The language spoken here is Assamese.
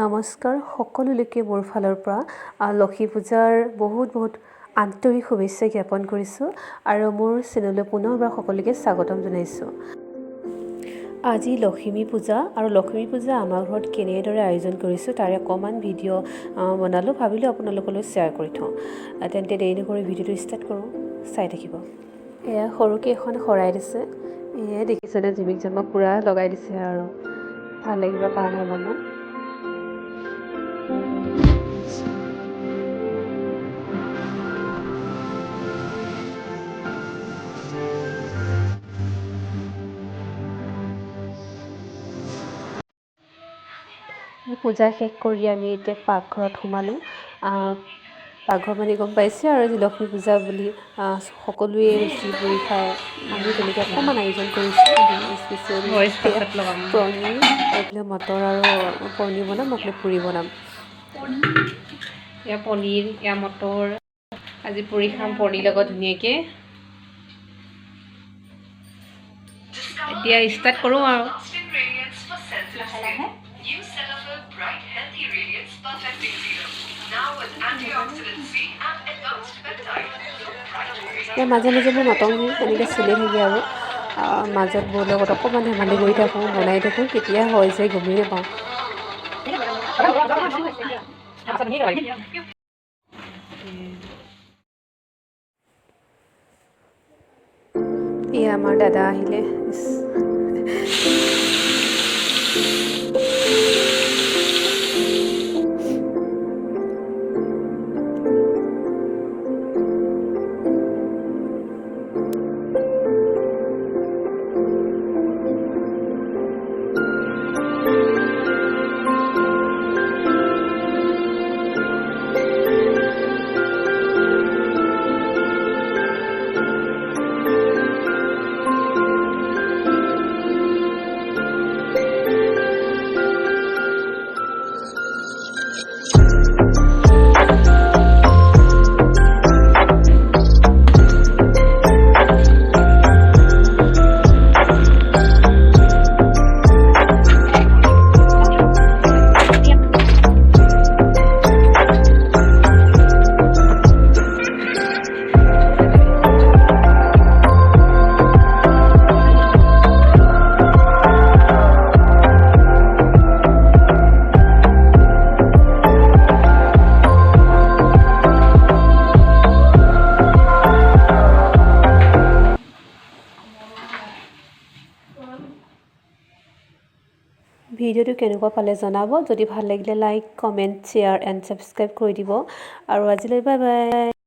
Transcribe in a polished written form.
নমস্কাৰ সকলোলৈকে মোৰ ফালৰ পৰা লক্ষী পূজাৰ বহুত আন্তৰিক শুভেচ্ছা জ্ঞাপন কৰিছোঁ আৰু মোৰ চেনেললৈ পুনৰবাৰ সকলোকে স্বাগতম জনাইছোঁ। আজি লক্ষ্মী পূজা আৰু লক্ষ্মী পূজা আমাৰ ঘৰত কেনেদৰে আয়োজন কৰিছোঁ তাৰে অকণমান ভিডিঅ' বনালোঁ, ভাবিলোঁ আপোনালোকলৈ শ্বেয়াৰ কৰি থওঁ। তেন্তে দেৰি নকৰি ভিডিঅ'টো ষ্টাৰ্ট কৰোঁ, চাই থাকিব। এয়া সৰুকৈ এখন শৰাই দিছে, এয়া দেখিছেনে জিমিক জামাক পূৰা লগাই দিছে আৰু ভাল লাগিব কাৰণে মানে। পূজা শেষ কৰি আমি এতিয়া পাকঘৰত সোমালোঁ। পাকঘৰ মানে গম পাইছে আৰু আজি লক্ষ্মী পূজা বুলি সকলোৱে ৰুচি পুৰি খায়। আমি তেনেকৈ অকণমান আয়োজন কৰিছোঁ, স্পেচিয়েল পনীৰ, এইফালে মটৰ আৰু পনীৰ বনাম, এইফালে পুৰি বনাম। এয়া পনীৰ, এয়া মটৰ, আজি পুৰি খাম পনীৰ লগত ধুনীয়াকৈ। এতিয়া ষ্টাৰ্ট কৰোঁ আৰু এতিয়া মাজে মাজে মই নতংগী তেনেকৈ চলি থাকে আৰু মাজত মোৰ লগত অকণমান ধেমালি কৰি থাকোঁ, বনাই থাকোঁ, কেতিয়া হয় যে গমেই নাপাওঁ। এয়া আমাৰ দাদা আহিলে। ভিডিঅ'টো কেনেকুৱা পালে জনাব, যদি ভাল লাগিলে like, comment, share and subscribe কৰি দিব আৰু আজিলৈ বাই বাই।